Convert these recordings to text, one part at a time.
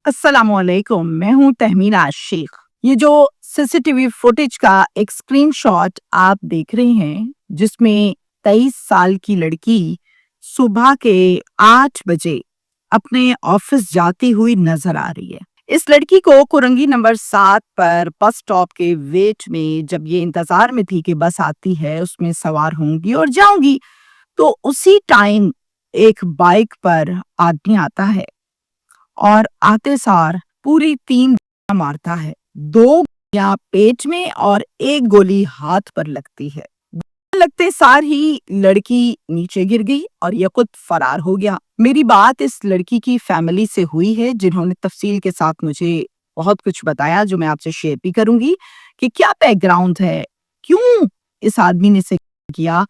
अस्सलामुअलैकुम, मैं हूँ तहमीना शेख। ये जो सीसीटीवी फुटेज का एक स्क्रीनशॉट आप देख रहे हैं, जिसमें 23 साल की लड़की सुबह के 8 बजे अपने ऑफिस जाती हुई नजर आ रही है। इस लड़की को कुरंगी नंबर 7 पर बस स्टॉप के वेट में जब ये इंतजार में थी कि बस आती है, उसमें सवार होंगी और जाऊंगी, तो उसी टाइम एक बाइक पर आदमी आता है और आते सार पूरी 3 गोलियां मारता है। 2 गोलियां पेट में और 1 गोली हाथ पर लगती है। लगते सार ही लड़की नीचे गिर गई और ये खुद फरार हो गया। मेरी बात इस लड़की की फैमिली से हुई है, जिन्होंने तफसील के साथ मुझे बहुत कुछ बताया, जो मैं आपसे शेयर भी करूंगी कि क्या बैकग्राउंड है, क्यों इस आदमी ने इसे किया,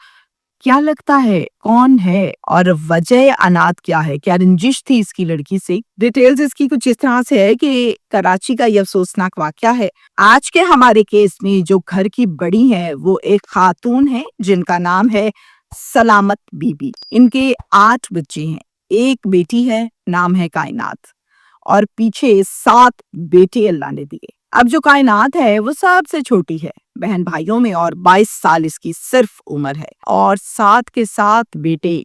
क्या लगता है कौन है और वजह अनाथ क्या है, क्या रंजिश थी इसकी लड़की से। डिटेल्स इसकी कुछ इस तरह से है कि कराची का यह अफसोसनाक वाकया है। आज के हमारे केस में जो घर की बड़ी है वो एक खातून है जिनका नाम है सलामत बीबी। इनके 8 बच्चे हैं, एक बेटी है, नाम है कायनात, और पीछे 7 बेटे अल्लाह ने दिए। अब जो कायनात है वो सबसे छोटी है बहन भाइयों में और 22 साल इसकी सिर्फ उम्र है, और 7 के 7 बेटे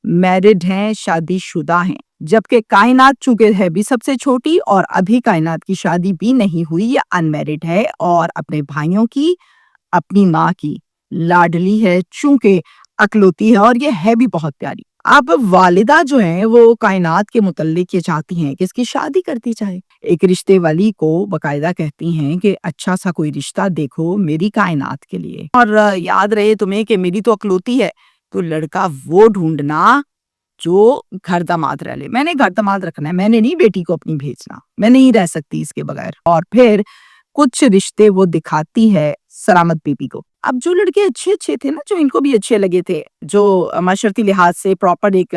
मैरिड हैं, शादीशुदा हैं। जबकि कायनात चूंकि है भी सबसे छोटी और अभी कायनात की शादी भी नहीं हुई, ये अनमैरिड है और अपने भाइयों की, अपनी माँ की लाडली है, चूंकि अकलौती है और ये है भी बहुत प्यारी। अब वालिदा जो है वो कायनात के मुतल्लिक ये चाहती हैं कि इसकी शादी करती जाए। एक रिश्ते वाली को बकायदा कहती हैं कि अच्छा सा कोई रिश्ता देखो मेरी कायनात के लिए, और याद रहे तुम्हें कि मेरी तो अकलौती है, तो लड़का वो ढूंढना जो घर दामाद रह ले। मैंने घर दामाद रखना है, मैंने नहीं बेटी को अपनी भेजना, मैं नहीं रह सकती इसके बगैर। और फिर कुछ रिश्ते वो दिखाती है सलामत बीबी को। अब जो लड़के अच्छे अच्छे थे ना, जो इनको भी अच्छे लगे थे, जो माशरती लिहाज से प्रॉपर एक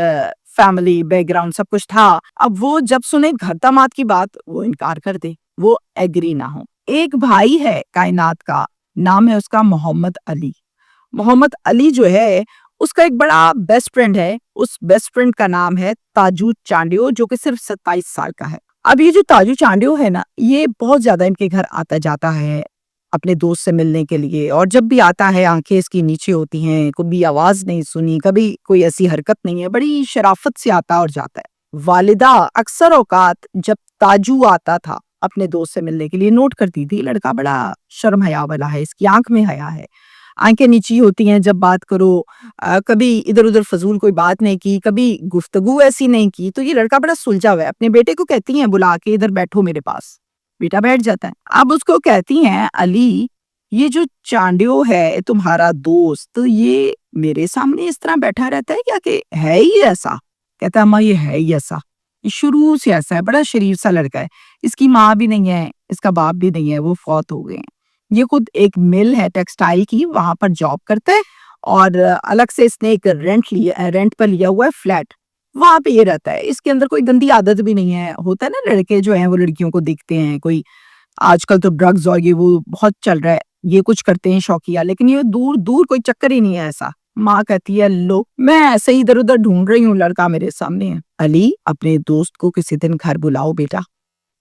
फैमिली बैकग्राउंड सब कुछ था, अब वो जब सुने घर दामाद की बात, वो इनकार कर दे, वो एग्री ना हो। एक भाई है कायनात का, नाम है उसका मोहम्मद अली। मोहम्मद अली जो है उसका एक बड़ा बेस्ट फ्रेंड है, उस बेस्ट फ्रेंड का नाम है ताजू चांडियो, जो कि सिर्फ 27 साल का है। अब ये जो ताजू चांडियो है ना, ये बहुत ज्यादा इनके घर आता जाता है अपने दोस्त से मिलने के लिए, और जब भी आता है आंखें इसकी नीचे होती हैं, कभी आवाज नहीं सुनी, कभी कोई ऐसी हरकत नहीं है, बड़ी शराफत से आता और जाता है। वालिदा अक्सर औकात जब ताजू आता था अपने दोस्त से मिलने के लिए, नोट करती थी लड़का बड़ा शर्म हया वाला है, इसकी आंख में हया है, आंखें नीची होती हैं जब बात करो, कभी इधर उधर फजूल कोई बात नहीं की, कभी गुफ्तगू ऐसी नहीं की, तो ये लड़का बड़ा सुलझा हुआ है। अपने बेटे को कहती हैं बुला के, इधर बैठो मेरे पास, बेटा बैठ जाता है। अब उसको कहती हैं अली, ये जो चांडियो है तुम्हारा दोस्त, ये मेरे सामने इस तरह बैठा रहता है क्या, कि है ही ऐसा? कहता है अम्मा ये है ही ऐसा, ये शुरू से ऐसा है, बड़ा शरीफ सा लड़का है, इसकी माँ भी नहीं है, इसका बाप भी नहीं है, वो फौत हो गए हैं। ये खुद एक मिल है टेक्सटाइल की, वहां पर जॉब करता है, और अलग से इसने एक रेंट पर लिया हुआ है फ्लैट, वहां पे ये रहता है। इसके अंदर कोई गंदी आदत भी नहीं है। होता है ना लड़के जो हैं वो लड़कियों को देखते हैं, कोई आजकल तो ड्रग्स और ये वो बहुत चल रहा है, ये कुछ करते हैं शौकिया, लेकिन ये दूर दूर कोई चक्कर ही नहीं है ऐसा। माँ कहती है लो, मैं ऐसे ही इधर उधर ढूंढ रही हूँ, लड़का मेरे सामने है। अली अपने दोस्त को किसी दिन घर बुलाओ बेटा,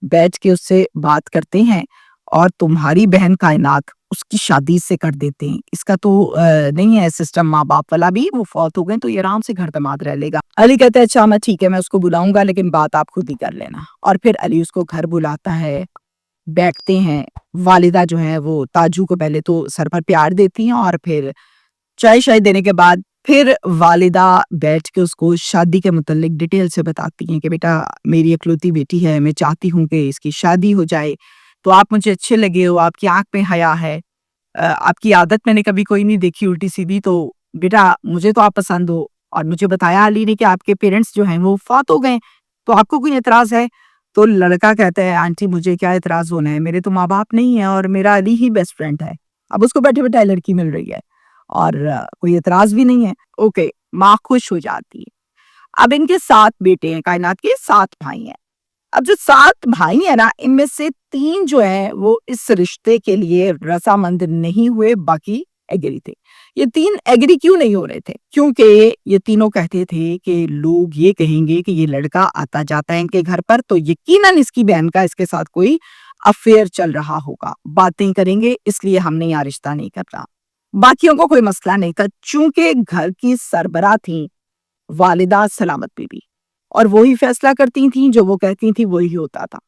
बैठ के उससे बात करते हैं और तुम्हारी बहन कायनात उसकी शादी से कर देते हैं। इसका तो नहीं है सिस्टम माँ बाप वाला भी, वो फौत हो गए तो ये आराम से घर दामाद रह लेगा। अली कहता है अच्छा मैं ठीक है, मैं उसको बुलाऊंगा, लेकिन बात आप खुद ही कर लेना। और फिर अली उसको घर बुलाता है, बैठते हैं। वालिदा जो है वो ताजू को पहले तो सर पर प्यार देती हैं, और फिर चाय शाय देने के बाद फिर वालिदा बैठ के उसको शादी के मुतल्लिक डिटेल से बताती हैं कि बेटा मेरी इकलौती बेटी है, मैं चाहती हूँ कि इसकी शादी हो जाए, तो आप मुझे अच्छे लगे हो, आपकी आंख में हया है, आपकी आदत मैंने कभी कोई नहीं देखी उल्टी सीधी, तो बेटा मुझे तो आप पसंद हो, और मुझे बताया अली ने कि आपके पेरेंट्स जो हैं वो फौत हो गए, तो आपको कोई एतराज है? तो लड़का कहता है आंटी मुझे क्या एतराज होना है, मेरे तो माँ बाप नहीं है और मेरा अली ही बेस्ट फ्रेंड है। अब उसको बैठे बैठे लड़की मिल रही है और कोई एतराज भी नहीं है। ओके, माँ खुश हो जाती है। अब इनके 7 बेटे हैं, कायनात के 7 भाई हैं। अब जो 7 भाई हैं ना, इनमें से 3 जो हैं वो इस रिश्ते के लिए रजामंद नहीं हुए, बाकी एग्री थे। یہ تین ایگری کیوں نہیں ہو رہے تھے؟ کیونکہ یہ تینوں کہتے تھے کہ لوگ یہ کہیں گے کہ یہ لڑکا آتا جاتا ہے ان کے گھر پر تو یقیناً اس کی بہن کا اس کے ساتھ کوئی افیئر چل رہا ہوگا، باتیں کریں گے، اس لیے ہم نے یہ رشتہ نہیں کرنا۔ باقیوں کو کوئی مسئلہ نہیں تھا، چونکہ گھر کی سربراہ تھیں والدہ سلامت بی بی، اور وہی فیصلہ کرتی تھیں، جو وہ کہتی تھیں وہی ہوتا تھا۔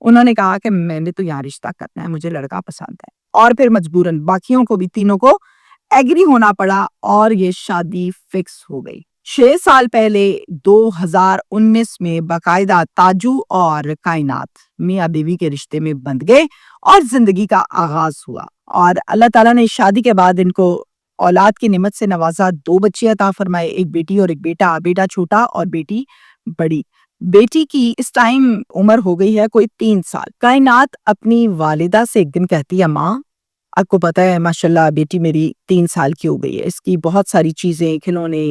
انہوں نے کہا کہ میں نے تو یہاں رشتہ کرنا ہے، مجھے لڑکا پسند ہے، اور پھر مجبوراً باقیوں کو بھی تینوں کو ایگری ہونا پڑا اور یہ شادی فکس ہو گئی۔ 6 سال پہلے 2019 میں باقاعدہ تاجو اور کائنات میاں بیوی کے رشتے میں بندھ گئے اور زندگی کا آغاز ہوا، اور اللہ تعالیٰ نے شادی کے بعد ان کو اولاد کی نعمت سے نوازا، 2 بچے عطا فرمائے، ایک بیٹی اور ایک بیٹا، بیٹا چھوٹا اور بیٹی بڑی۔ بیٹی کی اس ٹائم عمر ہو گئی ہے کوئی 3 سال۔ کائنات اپنی والدہ سے ایک دن کہتی ہے، ماں آپ کو پتا ہے ماشاءاللہ بیٹی میری 3 سال کی ہو گئی ہے، اس کی بہت ساری چیزیں کھلونے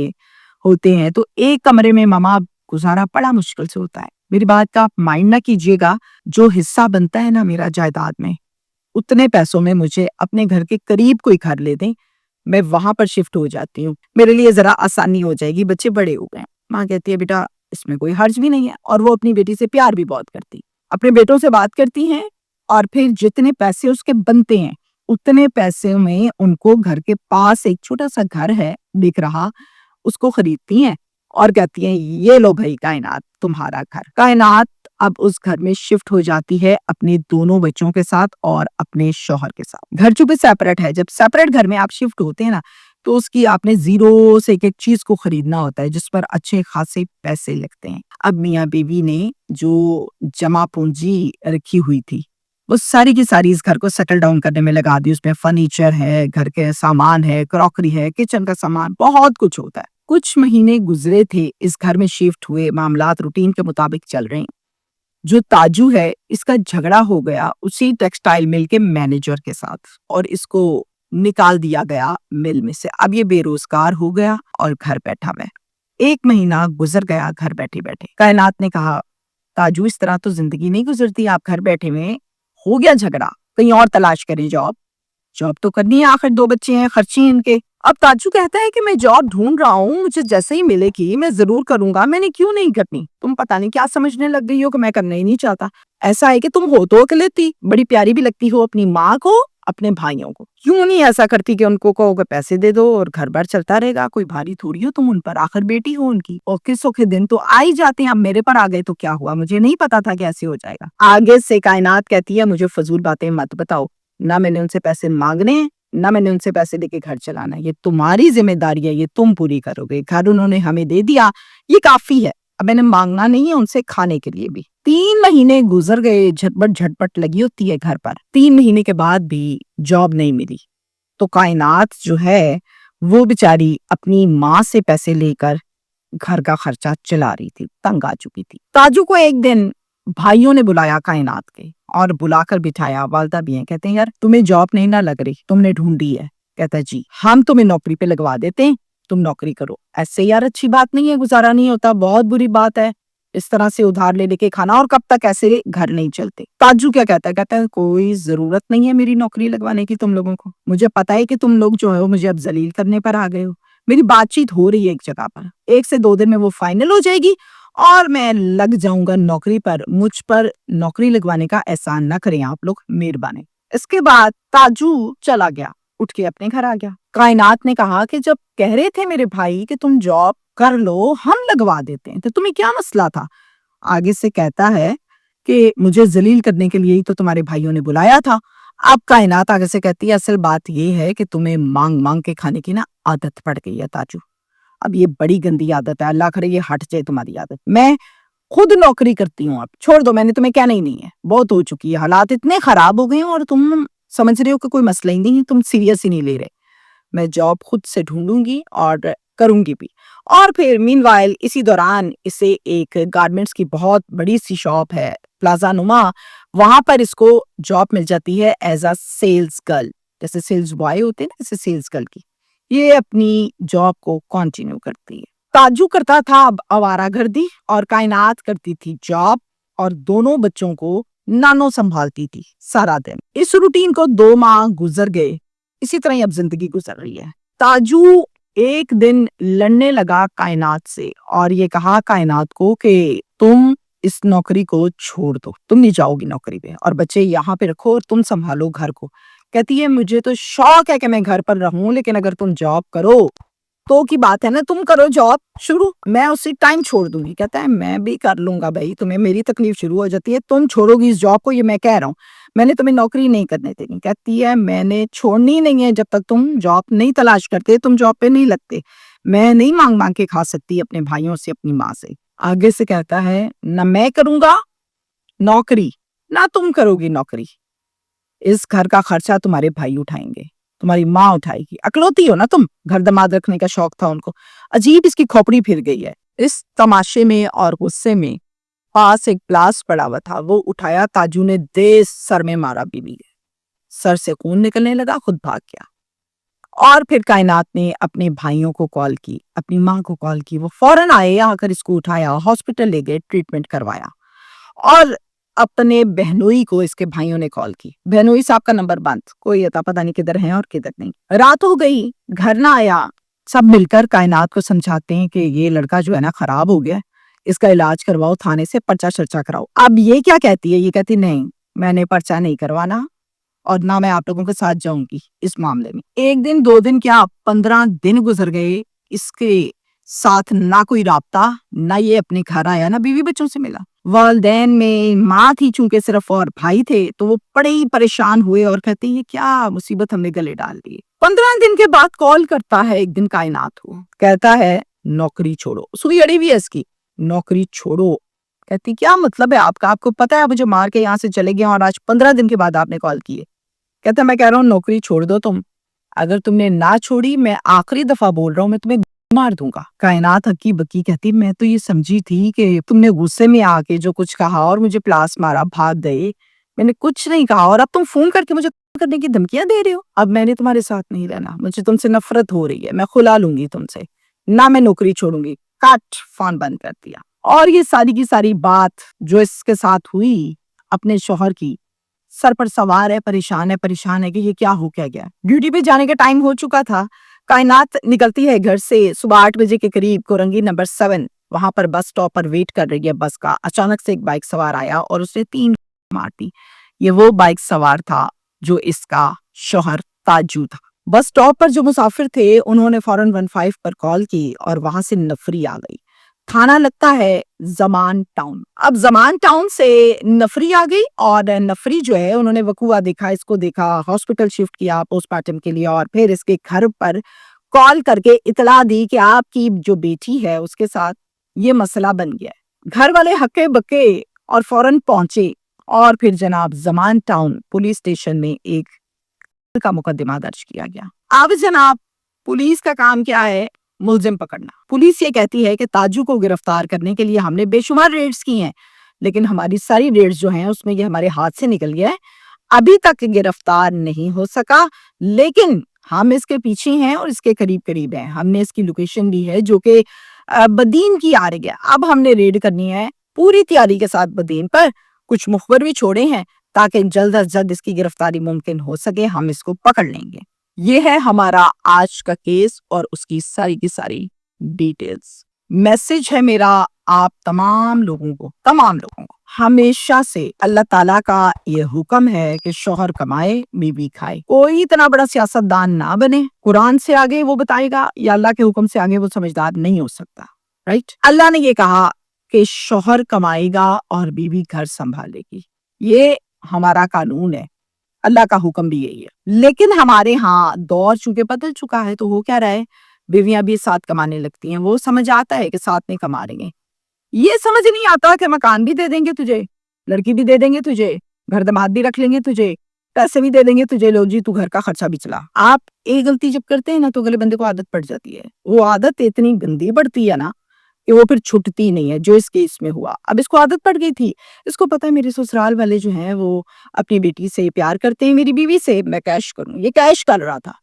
ہوتے ہیں، تو ایک کمرے میں ماما گزارا بڑا مشکل سے ہوتا ہے۔ میری بات کا آپ مائنڈ نہ کیجیے گا، جو حصہ بنتا ہے نا میرا جائیداد میں، اتنے پیسوں میں مجھے اپنے گھر کے قریب کوئی گھر لے دیں، میں وہاں پر شفٹ ہو جاتی ہوں، میرے لیے ذرا آسانی ہو جائے گی، بچے بڑے ہو گئے۔ ماں کہتی ہے بیٹا اس میں کوئی حرج بھی نہیں ہے، اور وہ اپنی بیٹی سے پیار بھی بہت کرتی، اپنے بیٹوں سے بات کرتی ہیں، اور پھر جتنے پیسے اس کے بنتے ہیں اتنے پیسے میں ان کو گھر کے پاس ایک چھوٹا سا گھر ہے دکھ رہا، اس کو خریدتی ہیں اور کہتی ہیں یہ لو بھائی کائنات تمہارا گھر۔ کائنات اب اس گھر میں شفٹ ہو جاتی ہے اپنے دونوں بچوں کے ساتھ اور اپنے شوہر کے ساتھ۔ گھر چونکہ سیپریٹ ہے، جب سیپریٹ گھر میں آپ شفٹ ہوتے ہیں نا تو اس کی آپ نے زیرو سے ایک ایک چیز کو خریدنا ہوتا ہے جس پر اچھے خاصے پیسے لگتے ہیں۔ اب میاں بیوی نے جو جمع پونجی رکھی ہوئی تھی وہ ساری کی ساری اس گھر کو سیٹل ڈاؤن کرنے میں لگا دی۔ اس میں فرنیچر ہے، گھر کے سامان ہے، کراکری ہے، کچن کا سامان، بہت کچھ ہوتا ہے۔ کچھ مہینے گزرے تھے، اس گھر میں شفٹ ہوئے، معاملات روٹین کے مطابق چل رہے ہیں۔ جو تاجو ہے اس کا جھگڑا ہو گیا اسی ٹیکسٹائل مل کے مینیجر کے ساتھ، اور اس کو نکال دیا گیا مل میں سے۔ اب یہ بے روزگار ہو گیا اور گھر بیٹھا ہوا ہے۔ 1 مہینہ گزر گیا گھر بیٹھے بیٹھے۔ کائنات نے کہا تاجو اس طرح تو زندگی نہیں گزرتی، آپ گھر بیٹھے ہوئے، ہو گیا جھگڑا، کہیں اور تلاش کریں جاب تو کرنی ہے، آخر 2 بچے ہیں، خرچے ہیں ان کے۔ اب تاجو کہتا ہے کہ میں جاب ڈھونڈ رہا ہوں، مجھے جیسے ہی ملے گی میں ضرور کروں گا، میں نے کیوں نہیں کرنی؟ تم پتہ نہیں کیا سمجھنے لگ گئی ہو کہ میں کرنا ہی نہیں چاہتا۔ ایسا ہے کہ تم ہو تو اکلوتی، بڑی پیاری بھی لگتی ہو اپنی ماں کو، اپنے بھائیوں کو، کیوں نہیں ایسا کرتی کہ ان کو کہو کہ پیسے دے دو اور گھر بار چلتا رہے گا، کوئی بھاری تھوڑی ہو تم ان پر، آخر بیٹی ہو ان کی، اور سوکھے دن تو آ ہی جاتے ہیں، اب میرے پر آ گئے تو کیا ہوا، مجھے نہیں پتا تھا کیسے ہو جائے گا۔ آگے سے کائنات کہتی ہے مجھے فضول باتیں مت بتاؤ، نہ میں نے ان سے پیسے مانگنے ہیں، نہ میں نے ان سے پیسے لے کے گھر چلانا ہے، یہ تمہاری ذمہ داری ہے، یہ تم پوری کرو گے۔ گھر انہوں نے ہمیں دے دیا، یہ کافی ہے، اب میں نے مانگنا نہیں ہے ان سے کھانے کے لیے بھی۔ 3 مہینے گزر گئے، جھٹپٹ لگی ہوتی ہے گھر پر۔ 3 مہینے کے بعد بھی جاب نہیں ملی تو کائنات جو ہے وہ بیچاری اپنی ماں سے پیسے لے کر گھر کا خرچہ چلا رہی تھی، تنگ آ چکی تھی۔ تاجو کو ایک دن بھائیوں نے بلایا کائنات کے، اور بلا کر بٹھایا، والدہ بھی ہیں، کہتے ہیں یار تمہیں جاب نہیں نہ لگ رہی، تم نے ڈھونڈی ہے؟ کہتا ہے جی، ہم تمہیں نوکری پہ لگوا دیتے ہیں، تم نوکری کرو۔ ایسے یار اچھی بات نہیں ہے، گزارا نہیں ہوتا، بہت بری بات ہے اس طرح سے ادھار لے کے کھانا، اور کب تک ایسے گھر نہیں چلتے۔ تاجو کیا کہتا ہے؟ کہتا ہے کوئی ضرورت نہیں ہے میری نوکری لگوانے کی تم لوگوں کو، مجھے پتا ہے کہ تم لوگ جو ہے مجھے اب ذلیل کرنے پر آ گئے ہو۔ میری بات چیت ہو رہی ہے ایک جگہ پر، 1 سے 2 دن میں وہ فائنل ہو جائے گی اور میں لگ جاؤں گا نوکری پر، مجھ پر نوکری لگوانے کا احسان نہ کریں آپ لوگ، مہربانی۔ اس کے بعد تاجو چلا گیا، اٹھ کے اپنے گھر آ گیا۔ کائنات نے کہا کہ جب کہہ رہے تھے میرے بھائی کہ تم جاب کر لو، ہم لگوا دیتے ہیں، تو تمہیں کیا مسئلہ تھا؟ آگے سے کہتا ہے کہ مجھے ذلیل کرنے کے لیے ہی تو تمہارے بھائیوں نے بلایا تھا۔ اب کائنات آگے سے کہتی ہے اصل بات یہ ہے کہ تمہیں مانگ مانگ کے کھانے کی نا عادت پڑ گئی ہے تاجو، اب یہ بڑی گندی عادت ہے، اللہ کرے یہ ہٹ جائے تمہاری عادت۔ میں خود نوکری کرتی ہوں، اب چھوڑ دو، میں نے تمہیں کہنا ہی نہیں ہے، بہت ہو چکی ہے، حالات اتنے خراب ہو گئے ہیں اور تم سمجھ رہے ہو کہ کوئی مسئلہ ہی نہیں ہے، تم سیریس ہی نہیں لے رہے۔ میں جاب خود سے ڈھونڈوں گی اور کروں گی بھی۔ اور پھر مین وائل اسی دوران اسے ایک گارمنٹس کی بہت بڑی سی شاپ ہے پلازا نما، وہاں پر اس کو جاب مل جاتی ہے ایز اے سیلز گرل، جیسے سیلز بوائے ہوتے ہیں نا، جیسے سیلز گرل کی۔ یہ اپنی جاب کو کنٹینیو کرتی ہے۔ تاجو کرتا تھا اب آوارہ گردی، اور کائنات کرتی تھی جاب، اور دونوں بچوں کو نانو سنبھالتی تھی سارا دن۔ اس روٹین کو 2 ماہ گزر گئے، اسی طرح اب زندگی گزر رہی ہے۔ ताजू एक दिन लड़ने लगा कायनात से और ये कहा कायनात को कि तुम इस नौकरी को छोड़ दो, तुम नहीं जाओगी नौकरी पे और बच्चे यहाँ पे रखो और तुम संभालो घर को। कहती है मुझे तो शौक है कि मैं घर पर रहूं, लेकिन अगर तुम जॉब करो तो की बात है ना, तुम करो जॉब शुरू, मैं उसी टाइम छोड़ दूंगी। कहता है मैं भी कर लूंगा भाई, तुम्हें मेरी तकलीफ शुरू हो जाती है, तुम छोड़ोगी इस जॉब को, ये मैं कह रहा हूँ, मैंने तुम्हें नौकरी नहीं करने देनी। कहती है मैंने छोड़नी नहीं है जब तक तुम जॉब नहीं तलाश करते, तुम जॉब पे नहीं लगते, मैं नहीं मांग मांग के खा सकती अपने भाइयों से, अपनी माँ से। आगे से कहता है ना मैं करूंगा नौकरी ना तुम करोगी नौकरी, इस घर का खर्चा तुम्हारे भाई उठाएंगे, तुम्हारी माँ उठाएगी, अकलौती हो ना तुम, घर दमाद रखने का शौक था उनको। अजीब इसकी खोपड़ी फिर गई है। इस तमाशे में और गुस्से में पास एक ग्लास पड़ा हुआ था, वो उठाया, ताजू ने दे सर में मारा बीवी के, सर से खून निकलने लगा, खुद भाग गया। और फिर कायनात ने अपने भाइयों को कॉल की, अपनी माँ को कॉल की, वो फौरन आए, आकर इसको उठाया, हॉस्पिटल ले गए, ट्रीटमेंट करवाया। और अपने बहनोई को इसके भाइयों ने कॉल की, बहनोई साहब का नंबर बंद, कोई अता पता नहीं किधर है और किधर नहीं। रात हो गई, घर ना आया, सब मिलकर कायनात को समझाते हैं कि ये लड़का जो है ना खराब हो गया, इसका इलाज करवाओ, थाने से पर्चा शर्चा कराओ। अब ये क्या कहती है, ये कहती नहीं मैंने पर्चा नहीं करवाना और ना मैं आप लोगों के साथ जाऊंगी इस मामले में। एक दिन 2 दिन क्या 15 दिन गुजर गए, इसके साथ ना कोई राब्ता, ना ये अपने घर आया, ना बीवी बच्चों से मिला। वालदैन में माँ थी चूंकि सिर्फ और भाई थे, तो वो बड़े ही परेशान हुए और कहते हैं ये क्या मुसीबत हमने गले डाल दी। 15 दिन के बाद कॉल करता है एक दिन कायनात को, कहता है नौकरी छोड़ो। सुई अड़ी हुई है इसकी, नौकरी छोड़ो। कहती क्या मतलब है आपका, आपको पता है मुझे मार के यहाँ से चले गए और आज 15 दिन के बाद आपने कॉल किए। कहता मैं कह रहा हूँ नौकरी छोड़ दो तुम, अगर तुमने ना छोड़ी मैं आखिरी दफा बोल रहा हूँ मैं तुम्हें मार दूंगा। कायनात हक्की बक्की कहती मैं तो ये समझी थी कि तुमने गुस्से में आके जो कुछ कहा और मुझे प्लास मारा, भाग गए, मैंने कुछ नहीं कहा और अब तुम फोन करके मुझे करने की धमकियां दे रहे हो। अब मैंने तुम्हारे साथ नहीं रहना, मुझे तुमसे नफरत हो रही है, मैं खुला लूंगी तुमसे, ना मैं नौकरी छोड़ूंगी। काट, फोन बंद कर दिया। और ये सारी की सारी बात जो इसके साथ हुई अपने शौहर की, सर पर सवार है, परेशान है कि ये क्या हो क्या गया। ड्यूटी पे जाने का टाइम हो चुका था। कायनात निकलती है घर से सुबह 8 बजे के करीब, कोरंगी नंबर 7 वहां पर बस स्टॉप पर वेट कर रही है बस का। अचानक से एक बाइक सवार आया और उसने 3 मार दी। ये वो बाइक सवार था जो इसका शौहर ताजू था। बस स्टॉप पर जो मुसाफिर थे उन्होंने फौरन 15 पर कॉल की और वहां से नफरी आ गई। थाना लगता है जमान टाउन। अब जमान टाउन से नफरी आ गई और नफरी जो है उन्होंने वकूआ देखा, इसको देखा, हॉस्पिटल शिफ्ट किया पोस्टमार्टम के लिए और फिर इसके घर पर कॉल करके इतला दी कि आपकी जो बेटी है उसके साथ ये मसला बन गया है। घर वाले हक्के बक्के और फौरन पहुंचे और फिर जनाब जमान टाउन पुलिस स्टेशन में एक का मुकदमा दर्ज किया गया। अब जनाब पुलिस का काम क्या है, मुलजिम पकड़ना। पुलिस ये कहती है कि ताजू को गिरफ्तार करने के लिए हमने बेशुमार रेड्स की हैं, लेकिन हमारी सारी रेड्स जो हैं उसमें ये हमारे हाथ से निकल गया है, अभी तक गिरफ्तार नहीं हो सका, लेकिन हम इसके पीछे हैं और इसके करीब करीब हैं। हमने इसकी लोकेशन ली है जो कि बदीन की आ रही है। अब हमने रेड करनी है पूरी तैयारी के साथ बदीन पर, कुछ मुखबर भी छोड़े हैं ताकि जल्द अज जल्द इसकी गिरफ्तारी मुमकिन हो सके, हम इसको पकड़ लेंगे। ये है हमारा आज का केस और उसकी सारी की सारी डिटेल्स। मैसेज है मेरा आप तमाम लोगों को, हमेशा से अल्लाह ताला का ये हुक्म है कि शौहर कमाए बीवी खाए। कोई इतना बड़ा सियासतदान ना बने, कुरान से आगे वो बताएगा या अल्लाह के हुक्म से आगे वो समझदार नहीं हो सकता। राइट, अल्लाह ने ये कहा कि शौहर कमाएगा और बीवी घर संभालेगी, ये हमारा कानून है, अल्लाह का हुक्म भी यही है। लेकिन हमारे यहाँ दौर चूंकि बदल चुका है तो हो क्या रहा है, बीवियां भी साथ कमाने लगती हैं। वो समझ आता है कि साथ में कमा रही हैं, ये समझ नहीं आता कि मकान भी दे देंगे तुझे, लड़की भी दे देंगे तुझे, घर दमाद भी रख लेंगे तुझे, पैसे भी दे देंगे तुझे, लो जी तू घर का खर्चा भी चला। आप एक गलती जब करते हैं ना तो अगले बंदे को आदत पड़ जाती है। वो आदत इतनी गंदी पड़ती है ना कि वो फिर छुटती नहीं है, जो इस केस में हुआ। अब इसको आदत पड़ गई थी, इसको पता है मेरे ससुराल वाले जो हैं वो अपनी बेटी से प्यार करते हैं, मेरी बीवी से मैं कैश करूं, ये कैश कर रहा था,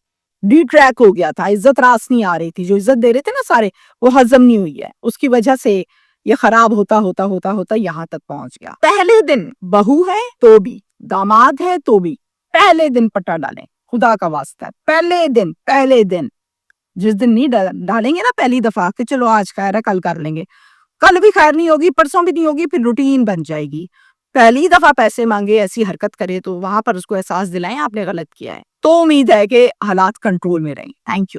डी ट्रैक हो गया था, इज्जत रास नहीं आ रही थी, जो इज्जत दे रहे थे ना सारे, वो हजम नहीं हुई है, उसकी वजह से ये खराब होता होता होता होता यहाँ तक पहुंच गया। पहले दिन बहू है तो भी, दामाद है तो भी, पहले दिन पटा डालें, खुदा का वास्ता है, पहले दिन جس دن نہیں ڈالیں گے نا پہلی دفعہ کہ چلو آج خیر ہے کل کر لیں گے، کل بھی خیر نہیں ہوگی، پرسوں بھی نہیں ہوگی، پھر روٹین بن جائے گی. پہلی دفعہ پیسے مانگے، ایسی حرکت کرے تو وہاں پر اس کو احساس دلائیں آپ نے غلط کیا ہے. تو امید ہے کہ حالات کنٹرول میں رہیں. Thank you.